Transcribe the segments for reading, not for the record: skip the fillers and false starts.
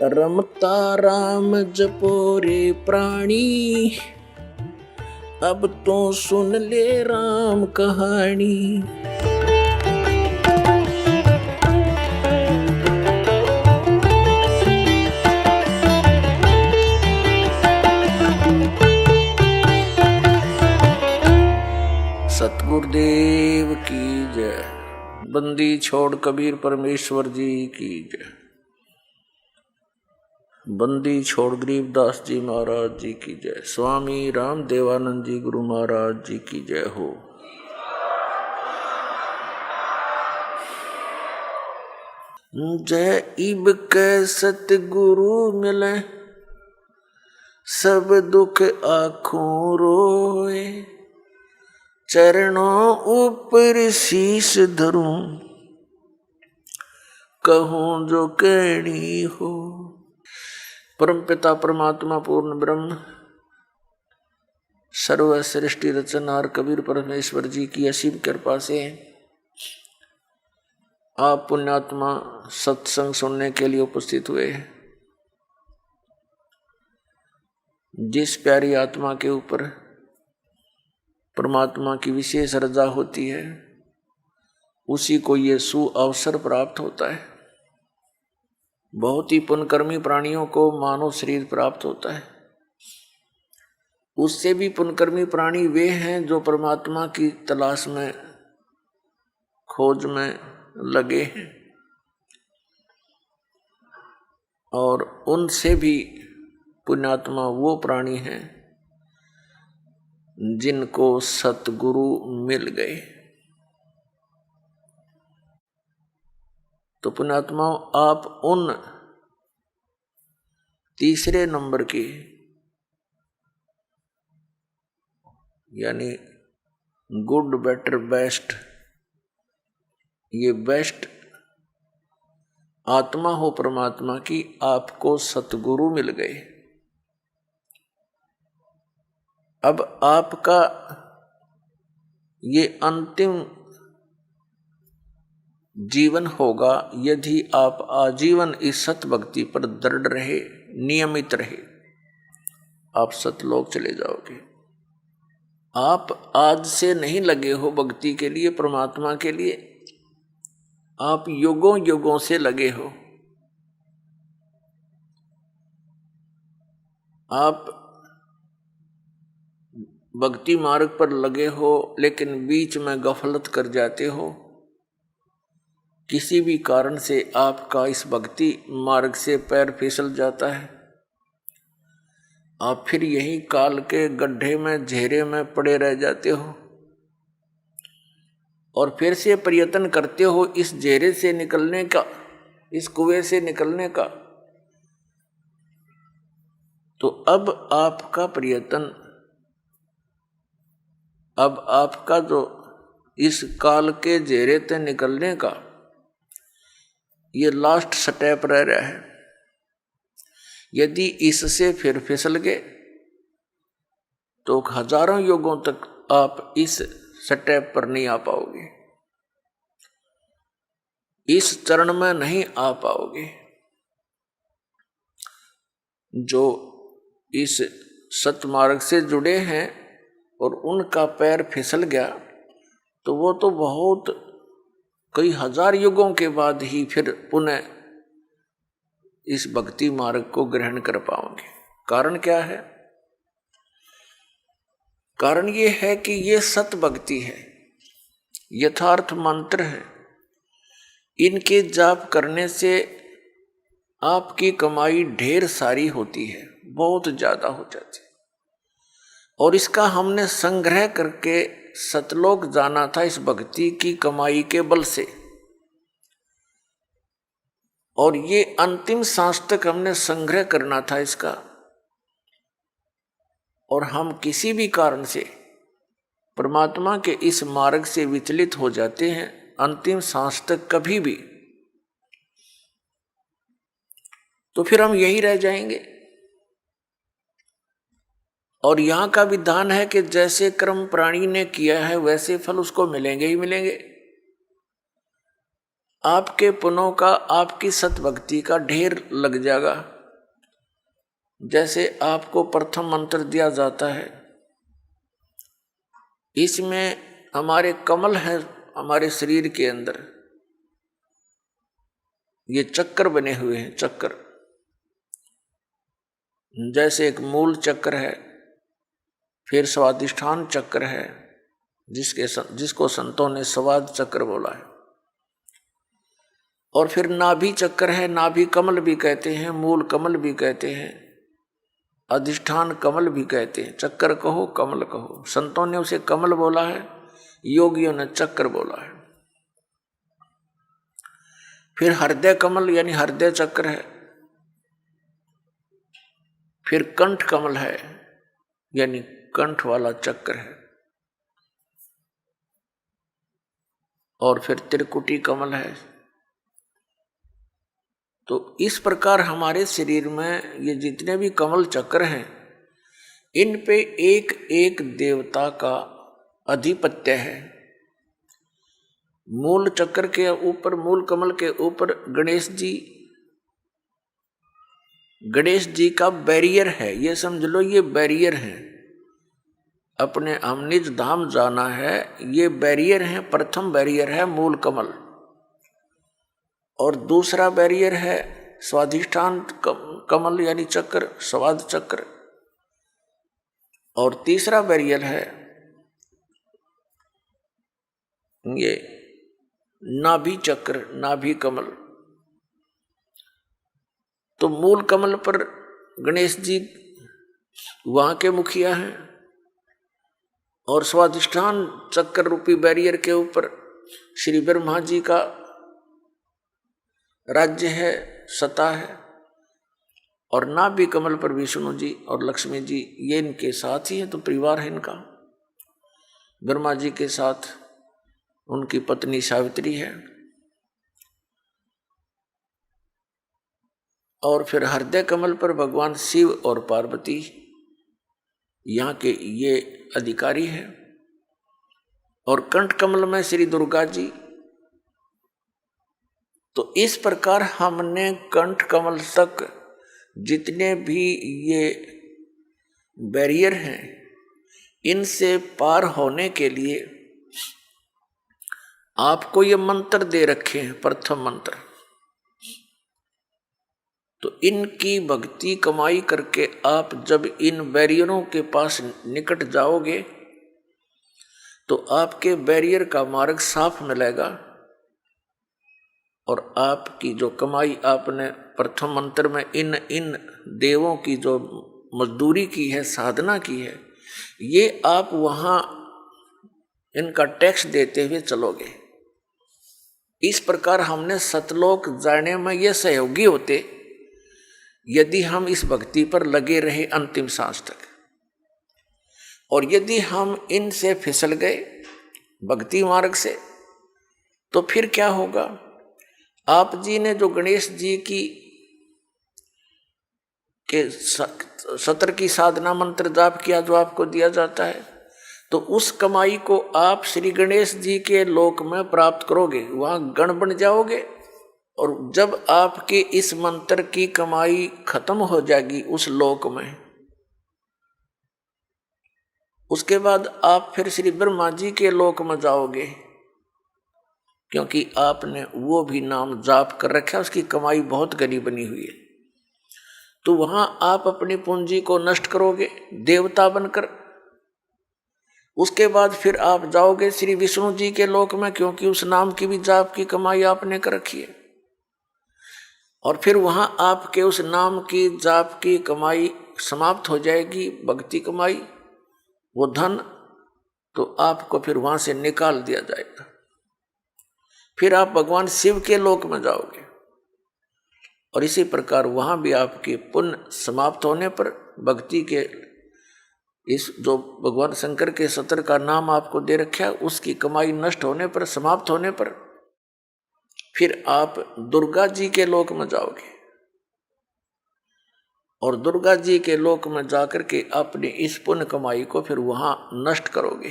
रमता राम जपो रे प्राणी, अब तो सुन ले राम कहानी। सतगुरुदेव की जय। बंदी छोड़ कबीर परमेश्वर जी की जय। बंदी छोड़ गरीबदास जी महाराज जी की जय। स्वामी राम देवानंद जी गुरु महाराज जी की जय हो। जय इब के सतगुरु मिले, सब दुख आँखों रोए। चरणों ऊपर शीश धरूं, कहूं जो कहनी हो। परम पिता परमात्मा पूर्ण ब्रह्म सर्व सृष्टि रचनहार कबीर परमेश्वर जी की असीम कृपा से आप पुण्यात्मा सत्संग सुनने के लिए उपस्थित हुए। जिस प्यारी आत्मा के ऊपर परमात्मा की विशेष रजा होती है, उसी को ये सुअवसर प्राप्त होता है। बहुत ही पुण्यकर्मी प्राणियों को मानव शरीर प्राप्त होता है। उससे भी पुण्यकर्मी प्राणी वे हैं जो परमात्मा की तलाश में, खोज में लगे हैं, और उनसे भी पुण्यात्मा वो प्राणी हैं जिनको सतगुरु मिल गए। तो पुण्यात्माओं, आप उन तीसरे नंबर की, यानी गुड बेटर बेस्ट, ये बेस्ट आत्मा हो परमात्मा की, आपको सतगुरु मिल गए। अब आपका ये अंतिम जीवन होगा यदि आप आजीवन इस सत भक्ति पर दृढ़ रहे, नियमित रहे। आप सतलोक चले जाओगे। आप आज से नहीं लगे हो भक्ति के लिए, परमात्मा के लिए, आप युगों युगों से लगे हो। आप भक्ति मार्ग पर लगे हो, लेकिन बीच में गफलत कर जाते हो। किसी भी कारण से आपका इस भक्ति मार्ग से पैर फिसल जाता है। आप फिर यही काल के गड्ढे में, घेरे में पड़े रह जाते हो, और फिर से प्रयत्न करते हो इस घेरे से निकलने का, इस कुएं से निकलने का। तो अब आपका प्रयत्न, अब आपका जो इस काल के घेरे से निकलने का ये लास्ट स्टेप रह रहा है। यदि इससे फिर फिसल गए तो हजारों युगों तक आप इस स्टेप पर नहीं आ पाओगे, इस चरण में नहीं आ पाओगे। जो इस सतमार्ग से जुड़े हैं और उनका पैर फिसल गया, तो वो तो बहुत कई हजार युगों के बाद ही फिर पुनः इस भक्ति मार्ग को ग्रहण कर पाओगे। कारण क्या है? कारण ये है कि ये सत भक्ति है, यथार्थ मंत्र है। इनके जाप करने से आपकी कमाई ढेर सारी होती है, बहुत ज्यादा हो जाती है। और इसका हमने संग्रह करके सतलोक जाना था इस भक्ति की कमाई के बल से, और ये अंतिम सांस तक हमने संग्रह करना था इसका। और हम किसी भी कारण से परमात्मा के इस मार्ग से विचलित हो जाते हैं अंतिम सांस तक कभी भी, तो फिर हम यही रह जाएंगे। और यहां का विधान है कि जैसे कर्म प्राणी ने किया है वैसे फल उसको मिलेंगे ही मिलेंगे। आपके पुण्यों का, आपकी सतभक्ति का ढेर लग जाएगा। जैसे आपको प्रथम मंत्र दिया जाता है, इसमें हमारे कमल है, हमारे शरीर के अंदर ये चक्कर बने हुए हैं। चक्कर जैसे एक मूल चक्र है, फिर स्वादिष्ठान चक्र है, जिसको संतों ने स्वाद चक्र बोला है, और फिर नाभि चक्र है, नाभि कमल भी कहते हैं, मूल कमल भी कहते हैं, अधिष्ठान कमल भी कहते हैं। चक्कर कहो कमल कहो, संतों ने उसे कमल बोला है, योगियों ने चक्र बोला है। फिर हृदय कमल यानी हृदय चक्र है, फिर कंठ कमल है यानी कंठ वाला चक्र है, और फिर त्रिकुटी कमल है। तो इस प्रकार हमारे शरीर में ये जितने भी कमल चक्र हैं, इन पे एक एक देवता का अधिपत्य है। मूल चक्र के ऊपर, मूल कमल के ऊपर गणेश जी का बैरियर है। ये समझ लो ये बैरियर है, अपने हम निज धाम जाना है, ये बैरियर है। प्रथम बैरियर है मूल कमल, और दूसरा बैरियर है स्वाधिष्ठान कमल यानी चक्र, स्वाद चक्र, और तीसरा बैरियर है ये नाभि चक्र, नाभि कमल। तो मूल कमल पर गणेश जी वहां के मुखिया हैं, और स्वाधिष्ठान चक्र रूपी बैरियर के ऊपर श्री ब्रह्मा जी का राज्य है, सत्ता है, और नाभि कमल पर विष्णु जी और लक्ष्मी जी, ये इनके साथ ही है। तो परिवार है इनका। ब्रह्मा जी के साथ उनकी पत्नी सावित्री है, और फिर हृदय कमल पर भगवान शिव और पार्वती यहाँ के ये अधिकारी हैं, और कंठ कमल में श्री दुर्गा जी। तो इस प्रकार हमने कंठ कमल तक जितने भी ये बैरियर हैं, इनसे पार होने के लिए आपको ये मंत्र दे रखे हैं, प्रथम मंत्र। तो इनकी भक्ति कमाई करके आप जब इन बैरियरों के पास निकट जाओगे, तो आपके बैरियर का मार्ग साफ मिलेगा, और आपकी जो कमाई आपने प्रथम मंत्र में इन देवों की जो मजदूरी की है, साधना की है, ये आप वहां इनका टैक्स देते हुए चलोगे। इस प्रकार हमने सतलोक जाने में ये सहयोगी होते, यदि हम इस भक्ति पर लगे रहे अंतिम सांस तक। और यदि हम इनसे फिसल गए भक्ति मार्ग से, तो फिर क्या होगा? आप जी ने जो गणेश जी के सत्र की साधना मंत्र जाप किया, जो आपको दिया जाता है, तो उस कमाई को आप श्री गणेश जी के लोक में प्राप्त करोगे, वहां गण बन जाओगे। और जब आपके इस मंत्र की कमाई खत्म हो जाएगी उस लोक में, उसके बाद आप फिर श्री ब्रह्मा जी के लोक में जाओगे, क्योंकि आपने वो भी नाम जाप कर रखा है, उसकी कमाई बहुत घनी बनी हुई है। तो वहां आप अपनी पूंजी को नष्ट करोगे देवता बनकर। उसके बाद फिर आप जाओगे श्री विष्णु जी के लोक में, क्योंकि उस नाम की भी जाप की कमाई आपने कर रखी है। और फिर वहां आपके उस नाम की जाप की कमाई समाप्त हो जाएगी, भक्ति कमाई, वो धन, तो आपको फिर वहां से निकाल दिया जाएगा। फिर आप भगवान शिव के लोक में जाओगे, और इसी प्रकार वहां भी आपके पुण्य समाप्त होने पर, भक्ति के इस जो भगवान शंकर के सत्र का नाम आपको दे रखा है, उसकी कमाई नष्ट होने पर, समाप्त होने पर, फिर आप दुर्गा जी के लोक में जाओगे, और दुर्गा जी के लोक में जाकर के अपनी इस पुण्य कमाई को फिर वहां नष्ट करोगे।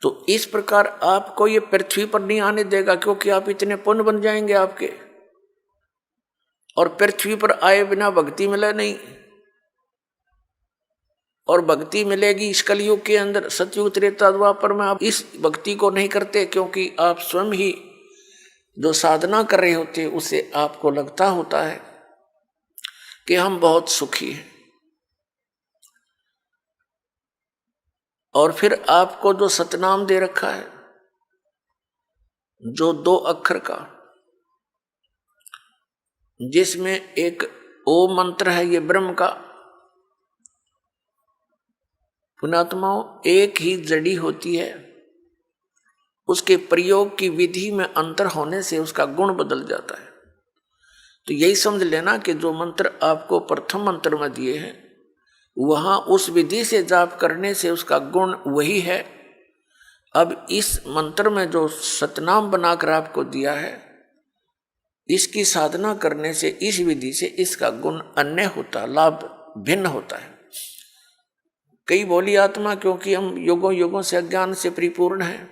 तो इस प्रकार आपको ये पृथ्वी पर नहीं आने देगा, क्योंकि आप इतने पुण्य बन जाएंगे आपके, और पृथ्वी पर आए बिना भक्ति मिले नहीं। और भक्ति मिलेगी इस कलयुग के अंदर, सतयुग त्रेता द्वापर में आप इस भक्ति को नहीं करते, क्योंकि आप स्वयं ही जो साधना कर रहे होते उसे आपको लगता होता है कि हम बहुत सुखी हैं। और फिर आपको जो सतनाम दे रखा है, जो 2 अक्षर का, जिसमें एक ओम मंत्र है, ये ब्रह्म का। पुण्यात्माओं, एक ही जड़ी होती है, उसके प्रयोग की विधि में अंतर होने से उसका गुण बदल जाता है। तो यही समझ लेना कि जो मंत्र आपको प्रथम मंत्र में दिए हैं, वहां उस विधि से जाप करने से उसका गुण वही है। अब इस मंत्र में जो सतनाम बनाकर आपको दिया है, इसकी साधना करने से, इस विधि से इसका गुण अन्य होता, लाभ भिन्न होता है। कई बोली आत्मा, क्योंकि हम युगों युगों से अज्ञान से परिपूर्ण हैं,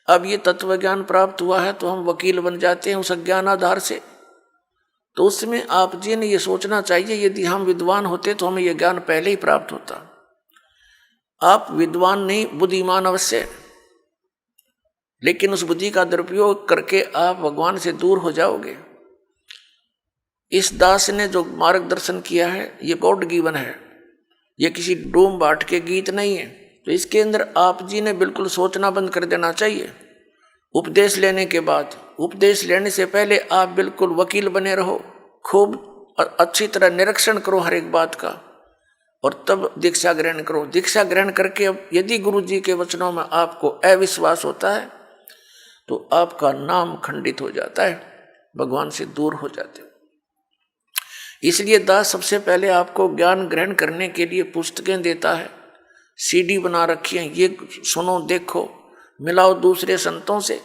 अब ये तत्व ज्ञान प्राप्त हुआ है तो हम वकील बन जाते हैं उस अज्ञान आधार से। तो उसमें आप जी ने ये सोचना चाहिए, यदि हम विद्वान होते तो हमें यह ज्ञान पहले ही प्राप्त होता। आप विद्वान नहीं, बुद्धिमान अवश्य, लेकिन उस बुद्धि का दुरुपयोग करके आप भगवान से दूर हो जाओगे। इस दास ने जो मार्गदर्शन किया है ये गॉड गिवन है, ये किसी डूम बाट के गीत नहीं है। तो इसके अंदर आप जी ने बिल्कुल सोचना बंद कर देना चाहिए। उपदेश लेने के बाद, उपदेश लेने से पहले आप बिल्कुल वकील बने रहो, खूब अच्छी तरह निरीक्षण करो हर एक बात का, और तब दीक्षा ग्रहण करो। दीक्षा ग्रहण करके अब यदि गुरु जी के वचनों में आपको अविश्वास होता है तो आपका नाम खंडित हो जाता है, भगवान से दूर हो जाते हो। इसलिए दास सबसे पहले आपको ज्ञान ग्रहण करने के लिए पुस्तकें देता है, सीडी बना रखी है, ये सुनो, देखो, मिलाओ दूसरे संतों से,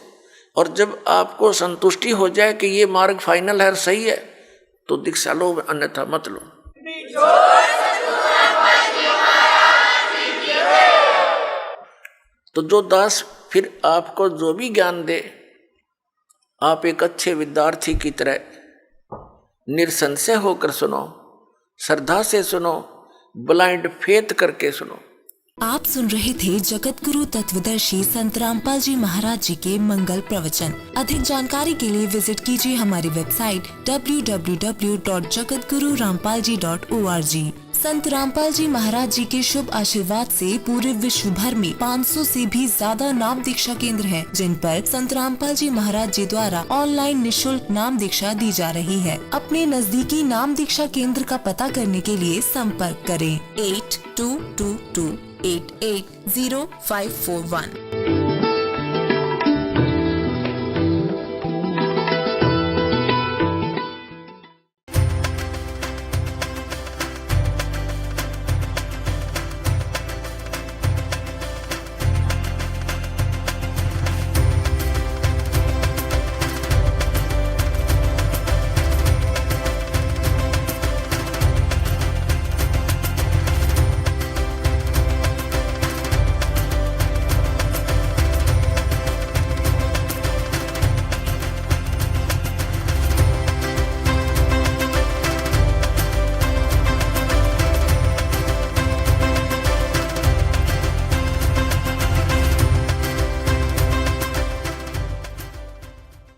और जब आपको संतुष्टि हो जाए कि ये मार्ग फाइनल है, सही है, तो दीक्षा लो, अन्यथा मत लो। तो जो दास फिर आपको जो भी ज्ञान दे, आप एक अच्छे विद्यार्थी की तरह निसंशय होकर सुनो, श्रद्धा से सुनो, ब्लाइंड फेथ करके सुनो। आप सुन रहे थे जगत गुरु तत्वदर्शी संत रामपाल जी महाराज जी के मंगल प्रवचन। अधिक जानकारी के लिए विजिट कीजिए हमारी वेबसाइट www.jagatgururampalji.org। संत रामपाल जी महाराज जी के शुभ आशीर्वाद से पूरे विश्व भर में 500 से भी ज्यादा नाम दीक्षा केंद्र हैं, जिन पर संत रामपाल जी महाराज जी द्वारा ऑनलाइन निःशुल्क नाम दीक्षा दी जा रही है। अपने नजदीकी नाम दीक्षा केंद्र का पता करने के लिए संपर्क करें 8222880541।